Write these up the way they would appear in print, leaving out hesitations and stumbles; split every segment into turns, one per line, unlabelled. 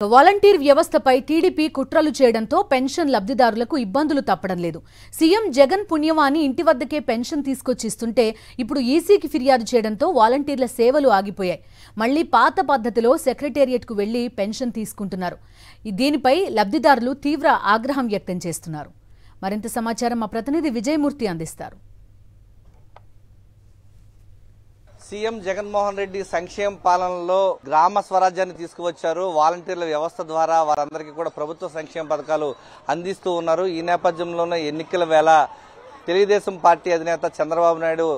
Volunteer వ్యవస్థపై TDP కుట్రలు చేయడంతో పెన్షన్ లబ్ధిదారులకు ఇబ్బందులు తప్పడం లేదు. సీఎం జగన్ పుణ్యమాని ఇంటి వద్దకే పెన్షన్ తీసుకొచ్చిస్తుంటే ఇప్పుడు ఈసీకి ఫిర్యాదు చేయడంతో వాలంటీర్ల సేవలు ఆగిపోయాయి. మళ్లీ పాత పద్ధతిలో సెక్రటేరియట్కు వెళ్లి పెన్షన్ తీసుకుంటున్నారు. దీనిపై లబ్ధిదారులు తీవ్ర ఆగ్రహం వ్యక్తం చేస్తున్నారు. మరింత సమాచారం మా ప్రతినిధి విజయమూర్తి అందిస్తారు.
సీఎం జగన్మోహన్ రెడ్డి సంక్షేమ పాలనలో గ్రామ స్వరాజ్యాన్ని తీసుకువచ్చారు. వాలంటీర్ల వ్యవస్థ ద్వారా వారందరికీ కూడా ప్రభుత్వ సంక్షేమ పథకాలు అందిస్తూ ఉన్నారు. ఈ నేపథ్యంలోనే ఎన్నికల వేళ తెలుగుదేశం పార్టీ అధినేత చంద్రబాబు నాయుడు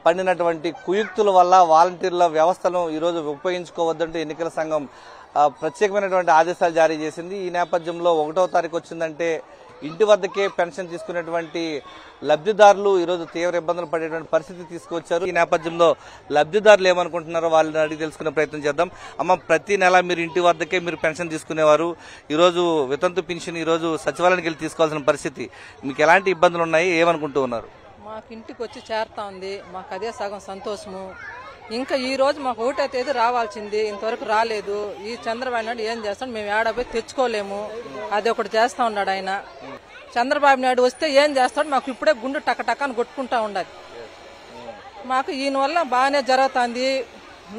పండినటువంటి కుయుక్తుల వల్ల వాలంటీర్ల వ్యవస్థను ఈరోజు ఉపయోగించుకోవద్దంటూ ఎన్నికల సంఘం ప్రత్యేకమైనటువంటి ఆదేశాలు జారీ చేసింది. ఈ నేపథ్యంలో 1వ తారీఖు వచ్చిందంటే ఇంటి వద్దకే పెన్షన్ తీసుకునేటువంటి లబ్ధిదారులు ఈరోజు తీవ్ర ఇబ్బందులు పడేటువంటి పరిస్థితి తీసుకువచ్చారు. ఈ నేపథ్యంలో లబ్ధిదారులు ఏమనుకుంటున్నారో వాళ్ళని అడిగి తెలుసుకునే ప్రయత్నం చేద్దాం. అమ్మ, ప్రతి నెల మీరు ఇంటి వద్దకే మీరు పెన్షన్ తీసుకునేవారు. ఈరోజు వితంతు పెన్షన్ ఈరోజు సచివాలయానికి వెళ్ళి తీసుకోవాల్సిన పరిస్థితి, మీకు ఎలాంటి ఇబ్బందులు ఉన్నాయి, ఏమనుకుంటూ ఉన్నారు?
మాకు ఇంటికి వచ్చి చేరుతా ఉంది. మాకు అదే సగం సంతోషము. ఇంకా ఈ రోజు మాకు 1వ తేదీ రావాల్సింది, ఇంతవరకు రాలేదు. ఈ చంద్రబాబు నాయుడు ఏం చేస్తాడు, మేము ఏడాపోయి తెచ్చుకోలేము. అది ఒకటి చేస్తా ఉన్నాడు ఆయన. చంద్రబాబు నాయుడు వస్తే ఏం చేస్తాడు, మాకు ఇప్పుడే గుండు టకటకాన్ని కొట్టుకుంటా ఉండదు. మాకు ఈయన వల్ల బాగానే జరుగుతుంది,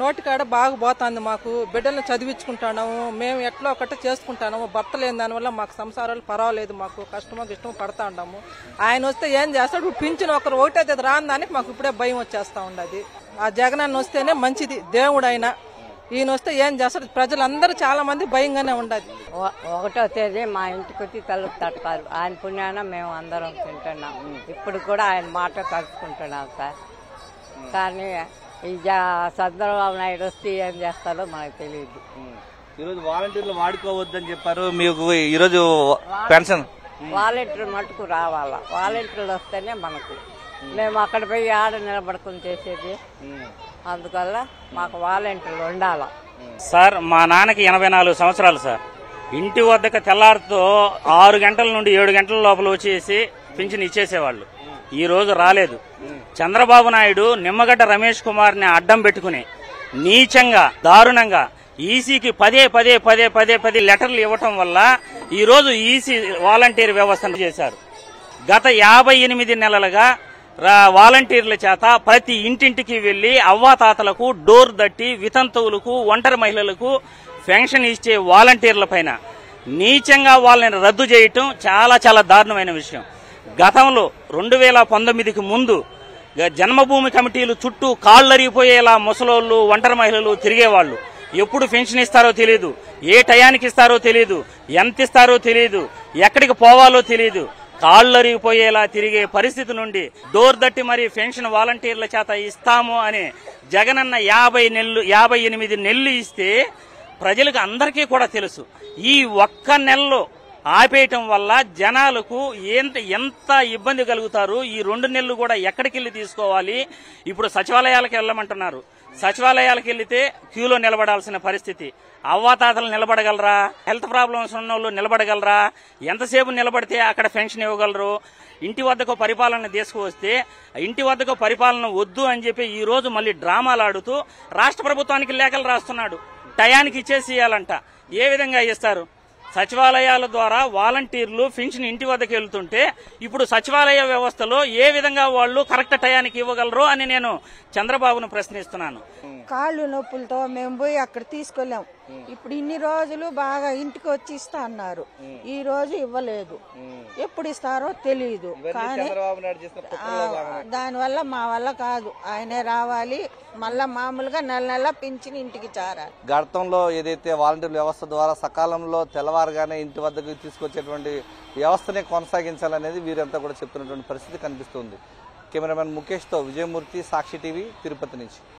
నోటికాడ బాగా పోతుంది. మాకు బిడ్డలను చదివించుకుంటున్నాము, మేము ఎట్లా ఒకటి చేసుకుంటున్నాము. భర్త లేని దానివల్ల మాకు సంసారాలు పర్వాలేదు, మాకు కష్టమో గిష్టమో పడతా ఉన్నాము. ఆయన వస్తే ఏం చేస్తాడు, పింఛను ఒకరు 1వ తేదీ రాని దానికి మాకు ఇప్పుడే భయం వచ్చేస్తా ఉండదు. ఆ జగనన్న వస్తేనే మంచిది, దేవుడు ఆయన. ఈయన వస్తే ఏం చేస్తాడు, ప్రజలందరూ చాలా మంది భయంగానే ఉండదు.
1వ తేదీ మా ఇంటికి వచ్చి తలుపు తట్టారు. ఆయన పుణ్యాన మేము అందరం తింటున్నాం. ఇప్పుడు కూడా ఆయన మాట కలుసుకుంటున్నాం సార్. కానీ ఈ చంద్రబాబు నాయుడు వస్తే ఏం చేస్తారో మనకు తెలియదు.
ఈరోజు వాలంటీర్లు వాడుకోవద్దని చెప్పారు. మీకు ఈరోజు పెన్షన్
వాలంటీర్ మటుకు రావాలా, వాలంటీర్లు వస్తేనే మనకు. మేము అక్కడ పోయి ఆడ నిలబడుకుని చేసేది. అందువల్ల మాకు వాలంటీర్లు ఉండాలా
సార్. మా నాన్నకి 84 సంవత్సరాలు సార్. ఇంటి వద్దకు తెల్లారితో 6 గంటల నుండి 7 గంటల లోపల వచ్చేసి పింఛన్ ఇచ్చేసేవాళ్ళు. ఈ రోజు రాలేదు. చంద్రబాబు నాయుడు నిమ్మగడ్డ రమేష్ కుమార్ ని అడ్డం పెట్టుకుని నీచంగా దారుణంగా ఈసీకి పదే లెటర్లు ఇవ్వటం వల్ల ఈ రోజు ఈసీ వాలంటీర్ వ్యవస్థను చేశారు. గత 58 నెలలుగా వాలంటీర్ల చేత ప్రతి ఇంటింటికి వెళ్లి అవ్వాతాతలకు డోర్ దట్టి వితంతువులకు ఒంటరి మహిళలకు పెన్షన్ ఇచ్చే వాలంటీర్ల పైన నీచంగా వాళ్ళని రద్దు చేయటం చాలా దారుణమైన విషయం. గతంలో 2019కి ముందు జన్మభూమి కమిటీలు చుట్టూ కాళ్లరిగిపోయేలా ముసలోళ్లు ఒంటరి మహిళలు తిరిగేవాళ్లు. ఎప్పుడు పెన్షన్ ఇస్తారో తెలియదు, ఏ టయానికి ఇస్తారో తెలియదు, ఎంత ఇస్తారో తెలియదు, ఎక్కడికి పోవాలో తెలియదు. కాళ్లరిగిపోయేలా తిరిగే పరిస్థితి నుండి డోర్ దట్టి మరి పెన్షన్ వాలంటీర్ల చేత ఇస్తాము అని జగనన్న 58 నెలలు ఇస్తే ప్రజలకు అందరికీ కూడా తెలుసు. ఈ ఒక్క నెలలో ఆపేయటం వల్ల జనాలకు ఎంత ఇబ్బంది కలుగుతారు. ఈ 2 నెలలు కూడా ఎక్కడికి వెళ్ళి తీసుకోవాలి. ఇప్పుడు సచివాలయాలకు వెళ్ళమంటున్నారు. సచివాలయాలకు వెళ్తే క్యూలో నిలబడాల్సిన పరిస్థితి. అవ్వాతాతలు నిలబడగలరా? హెల్త్ ప్రాబ్లమ్స్ ఉన్న వాళ్ళు నిలబడగలరా? ఎంతసేపు నిలబడితే అక్కడ పెన్షన్ ఇవ్వగలరు? ఇంటి వద్దకు పరిపాలన తీసుకువస్తే ఇంటి వద్దకు పరిపాలన వద్దు అని చెప్పి ఈ రోజు మళ్ళీ డ్రామాలు ఆడుతూ రాష్ట్ర ప్రభుత్వానికి లేఖలు రాస్తున్నాడు. టయానికి ఇచ్చేసేయాలంట. ఏ విధంగా ఇస్తారు? సచివాలయాల ద్వారా వాలంటీర్లు పెన్షన్ ఇంటి వద్దకు వెళ్తుంటే ఇప్పుడు సచివాలయ వ్యవస్థలో ఏ విధంగా వాళ్ళు కరెక్ట్ టయానికి ఇవ్వగలరు అని నేను చంద్రబాబును ప్రశ్నిస్తున్నాను.
కాళ్ళు నొప్పులతో మేము పోయి అక్కడ తీసుకోలేం. ఇప్పుడు ఇన్ని రోజులు బాగా ఇంటికి వచ్చి ఇస్తా అన్నారు, ఈ రోజు ఇవ్వలేదు. ఎప్పుడు ఇస్తారో తెలియదు. కానీ దానివల్ల మా వల్ల కాదు, ఆయనే రావాలి. మళ్ళా మామూలుగా నెల పింఛన్ ఇంటికి చేరాలి.
గతంలో ఏదైతే వాలంటీర్ వ్యవస్థ ద్వారా సకాలంలో తెల్లవారుగానే ఇంటి వద్దకు తీసుకొచ్చేటువంటి వ్యవస్థనే కొనసాగించాలనేది వీరంతా కూడా చెప్తున్నటువంటి పరిస్థితి కనిపిస్తుంది. కెమెరామెన్ ముఖేష్తో విజయమూర్తి, సాక్షి టీవీ, తిరుపతి నుంచి.